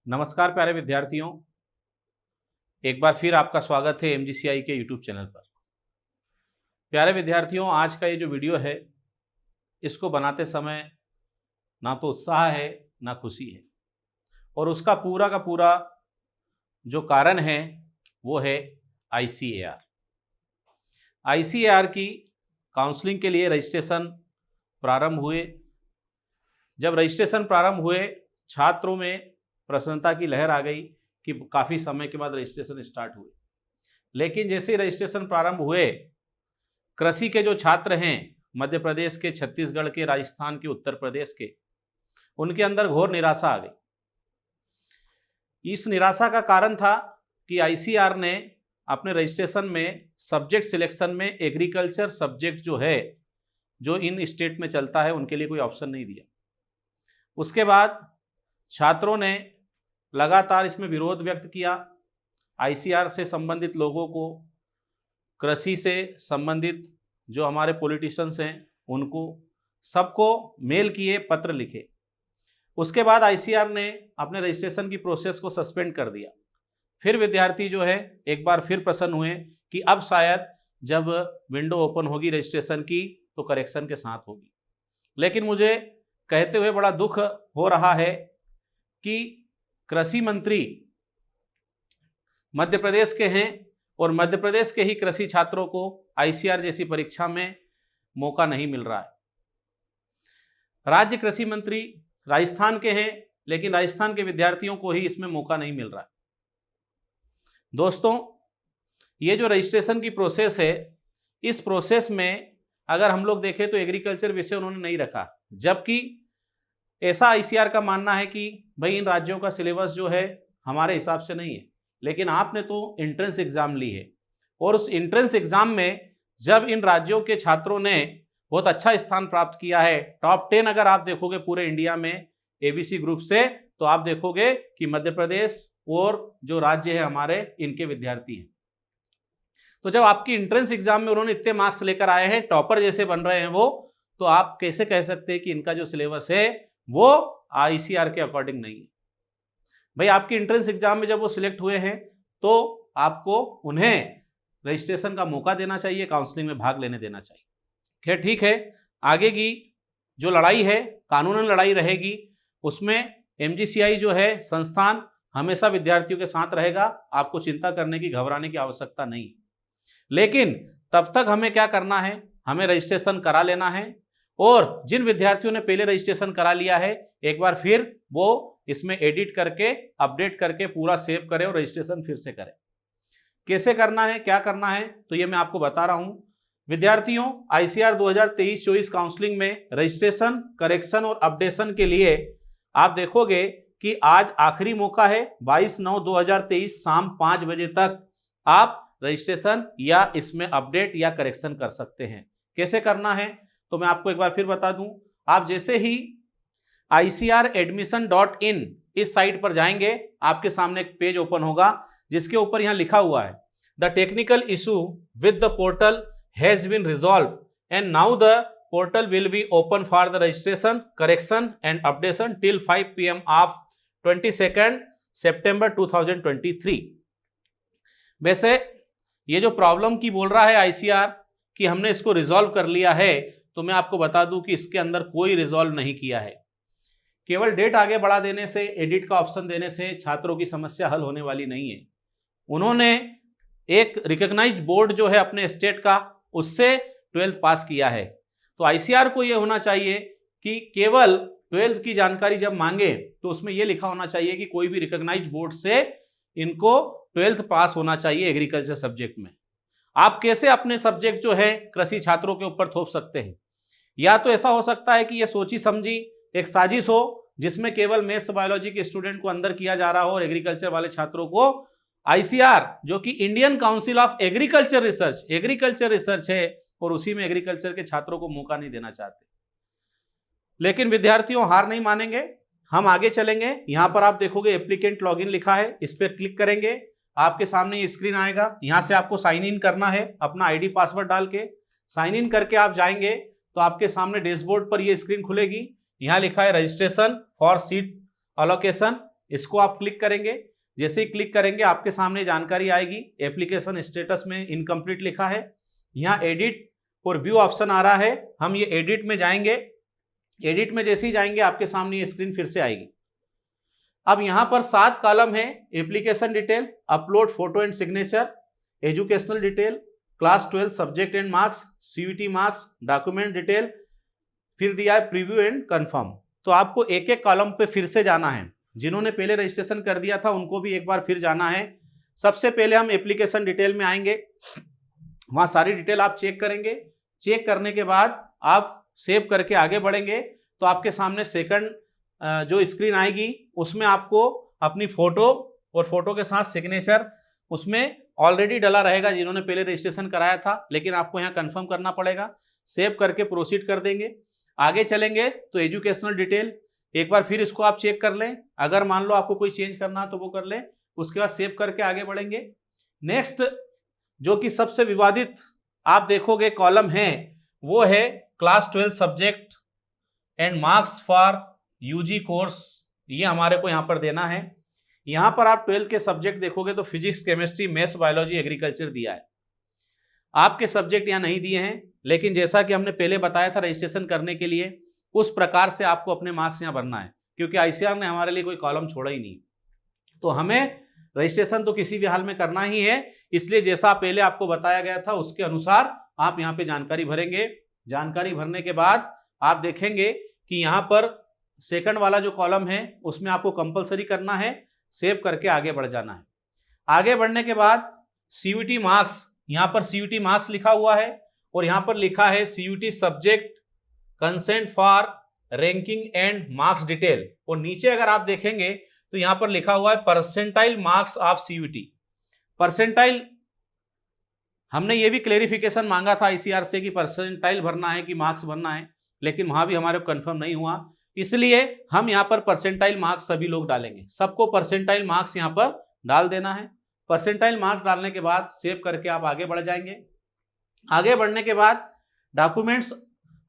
नमस्कार प्यारे विद्यार्थियों, एक बार फिर आपका स्वागत है MGCI के यूट्यूब चैनल पर। प्यारे विद्यार्थियों, आज का ये जो वीडियो है इसको बनाते समय ना तो उत्साह है ना खुशी है, और उसका पूरा का पूरा जो कारण है वो है ICAR। ICAR की काउंसलिंग के लिए रजिस्ट्रेशन प्रारंभ हुए। जब रजिस्ट्रेशन प्रारंभ हुए, छात्रों में प्रसन्नता की लहर आ गई कि काफ़ी समय के बाद रजिस्ट्रेशन स्टार्ट हुए। लेकिन जैसे ही रजिस्ट्रेशन प्रारंभ हुए, कृषि के जो छात्र हैं, मध्य प्रदेश के, छत्तीसगढ़ के, राजस्थान के, उत्तर प्रदेश के, उनके अंदर घोर निराशा आ गई। इस निराशा का कारण था कि ICAR ने अपने रजिस्ट्रेशन में सब्जेक्ट सिलेक्शन में एग्रीकल्चर सब्जेक्ट जो है, जो इन स्टेट में चलता है, उनके लिए कोई ऑप्शन नहीं दिया। उसके बाद छात्रों ने लगातार इसमें विरोध व्यक्त किया। ICAR से संबंधित लोगों को, कृषि से संबंधित जो हमारे पॉलिटिशियंस हैं उनको, सबको मेल किए, पत्र लिखे। उसके बाद ICAR ने अपने रजिस्ट्रेशन की प्रोसेस को सस्पेंड कर दिया। फिर विद्यार्थी जो है एक बार फिर प्रसन्न हुए कि अब शायद जब विंडो ओपन होगी रजिस्ट्रेशन की तो करेक्शन के साथ होगी। लेकिन मुझे कहते हुए बड़ा दुख हो रहा है कि कृषि मंत्री मध्य प्रदेश के हैं और मध्य प्रदेश के ही कृषि छात्रों को ICAR जैसी परीक्षा में मौका नहीं मिल रहा है। राज्य कृषि मंत्री राजस्थान के हैं, लेकिन राजस्थान के विद्यार्थियों को ही इसमें मौका नहीं मिल रहा है। दोस्तों, ये जो रजिस्ट्रेशन की प्रोसेस है, इस प्रोसेस में अगर हम लोग देखें तो एग्रीकल्चर विषय उन्होंने नहीं रखा, जबकि ऐसा ICAR का मानना है कि भाई इन राज्यों का सिलेबस जो है हमारे हिसाब से नहीं है। लेकिन आपने तो एंट्रेंस एग्जाम ली है, और उस एंट्रेंस एग्जाम में जब इन राज्यों के छात्रों ने बहुत अच्छा स्थान प्राप्त किया है, टॉप 10 अगर आप देखोगे पूरे इंडिया में ABC ग्रुप से, तो आप देखोगे कि मध्य प्रदेश और जो राज्य है हमारे, इनके विद्यार्थी हैं। तो जब आपकी एंट्रेंस एग्जाम में उन्होंने इतने मार्क्स लेकर आए हैं, टॉपर जैसे बन रहे हैं वो, तो आप कैसे कह सकते हैं कि इनका जो सिलेबस है वो ICAR के अकॉर्डिंग नहीं है। भाई आपकी एंट्रेंस एग्जाम में जब वो सिलेक्ट हुए हैं तो आपको उन्हें रजिस्ट्रेशन का मौका देना चाहिए, काउंसलिंग में भाग लेने देना चाहिए। खैर ठीक है, आगे की जो लड़ाई है, कानूनन लड़ाई रहेगी। उसमें MGCI जो है संस्थान हमेशा विद्यार्थियों के साथ रहेगा। आपको चिंता करने की, घबराने की आवश्यकता नहीं। लेकिन तब तक हमें क्या करना है, हमें रजिस्ट्रेशन करा लेना है, और जिन विद्यार्थियों ने पहले रजिस्ट्रेशन करा लिया है, एक बार फिर वो इसमें एडिट करके, अपडेट करके पूरा सेव करें और रजिस्ट्रेशन फिर से करें। कैसे करना है, क्या करना है, तो ये मैं आपको बता रहा हूं। विद्यार्थियों, ICAR 2023-24 काउंसलिंग में रजिस्ट्रेशन, करेक्शन और अपडेशन के लिए आप देखोगे कि आज आखिरी मौका है। 22/9/2023 शाम 5 बजे तक आप रजिस्ट्रेशन या इसमें अपडेट या करेक्शन कर सकते हैं। कैसे करना है तो मैं आपको एक बार फिर बता दूं। आप जैसे ही ICARadmission.in इस साइट पर जाएंगे, आपके सामने एक पेज ओपन होगा जिसके ऊपर यहां लिखा हुआ है, the technical issue with the portal has been resolve and now the portal will be open for the registration, correction and updation till 5 PM of 22 सितंबर 2023। वैसे ये जो प्रॉब्लम की बोल रहा है ICAR कि हमने इसको रिजॉल्व कर लिया है, तो मैं आपको बता दूं कि इसके अंदर कोई रिजॉल्व नहीं किया है। केवल डेट आगे बढ़ा देने से, एडिट का ऑप्शन देने से छात्रों की समस्या हल होने वाली नहीं है। उन्होंने एक रिकॉग्नाइज्ड बोर्ड जो है अपने स्टेट का, उससे 12th पास किया है। तो ICAR को यह होना चाहिए कि केवल 12th की जानकारी जब मांगे तो उसमें यह लिखा होना चाहिए कि कोई भी रिकॉग्नाइज्ड बोर्ड से इनको 12th पास होना चाहिए एग्रीकल्चर सब्जेक्ट में। आप कैसे अपने सब्जेक्ट जो है कृषि छात्रों के ऊपर थोप सकते हैं? या तो ऐसा हो सकता है कि यह सोची समझी एक साजिश हो, जिसमें केवल मैथ्स बायोलॉजी के स्टूडेंट को अंदर किया जा रहा हो और एग्रीकल्चर वाले छात्रों को ICAR, जो कि Indian council of agriculture research है, और उसी में एग्रीकल्चर के छात्रों को मौका नहीं देना चाहते। लेकिन विद्यार्थियों, हार नहीं मानेंगे, हम आगे चलेंगे। यहां पर आप देखोगे एप्लीकेंट लॉगिन लिखा है, इस पर क्लिक करेंगे, आपके सामने ये स्क्रीन आएगा। यहां से आपको साइन इन करना है, अपना ID पासवर्ड डाल के साइन इन करके आप जाएंगे तो आपके सामने डैशबोर्ड पर ये स्क्रीन खुलेगी। यहां लिखा है रजिस्ट्रेशन फॉर सीट अलोकेशन, इसको आप क्लिक करेंगे। जैसे ही क्लिक करेंगे आपके सामने जानकारी आएगी, एप्लीकेशन स्टेटस में इनकम्प्लीट लिखा है। यहाँ एडिट और व्यू ऑप्शन आ रहा है, हम ये एडिट में जाएंगे। एडिट में जैसे ही जाएंगे आपके सामने ये स्क्रीन फिर से आएगी। अब यहाँ पर 7 कॉलम है, application detail, upload photo and signature, educational detail, class 12 subject and marks, CUET marks, document detail, फिर दिया है प्रीव्यू एंड कंफर्म। तो आपको एक एक कॉलम पे फिर से जाना है। जिन्होंने पहले रजिस्ट्रेशन कर दिया था उनको भी एक बार फिर जाना है। सबसे पहले हम एप्लीकेशन डिटेल में आएंगे, वहाँ सारी डिटेल आप चेक करेंगे। चेक करने के बाद आप सेव करके आगे बढ़ेंगे तो आपके सामने सेकंड जो स्क्रीन आएगी उसमें आपको अपनी फोटो और फोटो के साथ सिग्नेचर उसमें ऑलरेडी डला रहेगा जिन्होंने पहले रजिस्ट्रेशन कराया था, लेकिन आपको यहाँ कंफर्म करना पड़ेगा। सेव करके प्रोसीड कर देंगे। आगे चलेंगे तो एजुकेशनल डिटेल एक बार फिर इसको आप चेक कर लें, अगर मान लो आपको कोई चेंज करना है तो वो कर लें। उसके बाद सेव करके आगे बढ़ेंगे। नेक्स्ट जो कि सबसे विवादित आप देखोगे कॉलम है वो है class 12 subject and marks for UG course. ये हमारे को यहाँ पर देना है। यहाँ पर आप 12 के सब्जेक्ट देखोगे तो physics, chemistry, maths, biology, agriculture दिया है। आपके सब्जेक्ट यहाँ नहीं दिए हैं, लेकिन जैसा कि हमने पहले बताया था रजिस्ट्रेशन करने के लिए उस प्रकार से आपको अपने मार्क्स यहाँ भरना है, क्योंकि आईसीआर ने हमारे लिए कोई कॉलम छोड़ा ही नहीं। तो हमें रजिस्ट्रेशन तो किसी भी हाल में करना ही है, इसलिए जैसा पहले आपको बताया गया था उसके अनुसार आप यहाँ पे जानकारी भरेंगे। जानकारी भरने के बाद आप देखेंगे कि यहाँ पर सेकंड वाला जो कॉलम है उसमें आपको कंपलसरी करना है, सेव करके आगे बढ़ जाना है। आगे बढ़ने के बाद सीयूटी मार्क्स, यहाँ पर सीयूटी मार्क्स लिखा हुआ है और यहाँ पर लिखा है CUET subject consent for ranking and marks detail, और नीचे अगर आप देखेंगे तो यहाँ पर लिखा हुआ है percentile marks of CUET. Percentile हमने ये भी क्लेरिफिकेशन मांगा था आईसीआर से कि परसेंटाइल भरना है कि मार्क्स भरना है, लेकिन वहां भी हमारे को कंफर्म नहीं हुआ, इसलिए हम यहाँ पर परसेंटाइल मार्क्स सभी लोग डालेंगे। सबको परसेंटाइल मार्क्स यहाँ पर डाल देना है। परसेंटाइल मार्क्स डालने के बाद सेव करके आप आगे बढ़ जाएंगे। आगे बढ़ने के बाद डॉक्यूमेंट्स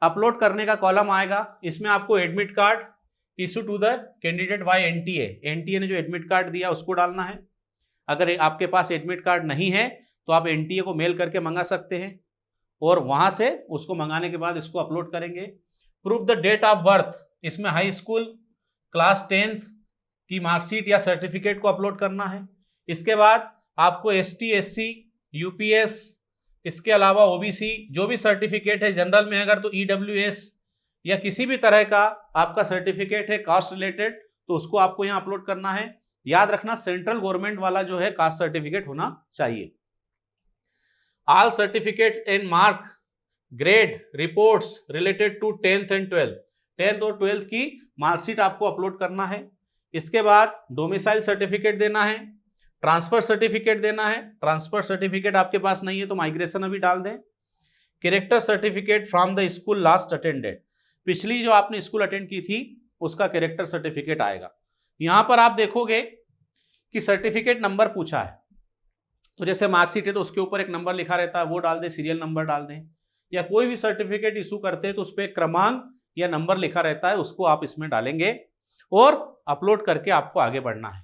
अपलोड करने का कॉलम आएगा। इसमें आपको admit card issue to the candidate by NTA ने जो एडमिट कार्ड दिया उसको डालना है। अगर आपके पास एडमिट कार्ड नहीं है तो आप एनटीए को मेल करके मंगा सकते हैं और वहां से उसको मंगाने के बाद इसको अपलोड करेंगे। Proof the date of birth, इसमें हाई स्कूल क्लास 10th की मार्कशीट या सर्टिफिकेट को अपलोड करना है। इसके बाद आपको एसटी, एससी, यूपीएस, इसके अलावा ओबीसी जो भी सर्टिफिकेट है, जनरल में अगर तो ईडब्ल्यूएस या किसी भी तरह का आपका सर्टिफिकेट है कास्ट रिलेटेड तो उसको आपको यहाँ अपलोड करना है। याद रखना सेंट्रल गवर्नमेंट वाला जो है कास्ट सर्टिफिकेट होना चाहिए। All certificates and mark grade reports related to 10th and 12th, 10th और 12th की मार्कशीट आपको अपलोड करना है। इसके बाद डोमिसाइल सर्टिफिकेट देना है, ट्रांसफर सर्टिफिकेट देना है। ट्रांसफर सर्टिफिकेट आपके पास नहीं है तो माइग्रेशन अभी डाल दें। Character certificate from the school last attended, पिछली जो आपने स्कूल अटेंड की थी उसका कैरेक्टर सर्टिफिकेट आएगा। यहाँ पर आप देखोगे कि सर्टिफिकेट नंबर पूछा है, तो जैसे मार्कशीट है तो उसके ऊपर एक नंबर लिखा रहता है, वो डाल दें, सीरियल नंबर डाल दें, या कोई भी सर्टिफिकेट इशू करते हैं तो उस पर क्रमांक या नंबर लिखा रहता है, उसको आप इसमें डालेंगे और अपलोड करके आपको आगे बढ़ना है।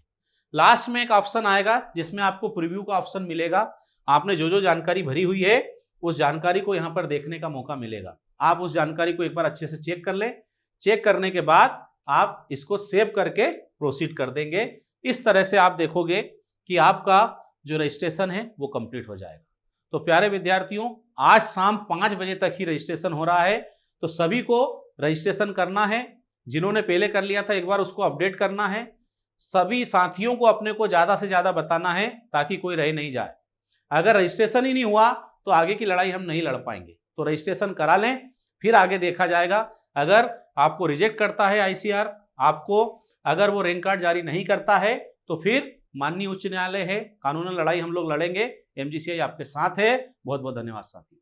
लास्ट में एक ऑप्शन आएगा जिसमें आपको प्रीव्यू का ऑप्शन मिलेगा। आपने जो जो जानकारी भरी हुई है उस जानकारी को यहाँ पर देखने का मौका मिलेगा। आप उस जानकारी को एक बार अच्छे से चेक कर लें। चेक करने के बाद आप इसको सेव करके प्रोसीड कर देंगे। इस तरह से आप देखोगे कि आपका जो रजिस्ट्रेशन है वो कंप्लीट हो जाएगा। तो प्यारे विद्यार्थियों, आज शाम 5 बजे तक ही रजिस्ट्रेशन हो रहा है, तो सभी को रजिस्ट्रेशन करना है। जिन्होंने पहले कर लिया था एक बार उसको अपडेट करना है। सभी साथियों को अपने को ज़्यादा से ज़्यादा बताना है ताकि कोई रह नहीं जाए। अगर रजिस्ट्रेशन ही नहीं हुआ तो आगे की लड़ाई हम नहीं लड़ पाएंगे। तो रजिस्ट्रेशन करा लें, फिर आगे देखा जाएगा। अगर आपको रिजेक्ट करता है आईसीआर, आपको अगर वो रैंक कार्ड जारी नहीं करता है तो फिर माननीय उच्च न्यायालय है, कानूनी लड़ाई हम लोग लड़ेंगे। एमजीसीआई आपके साथ है। बहुत बहुत धन्यवाद साथियों।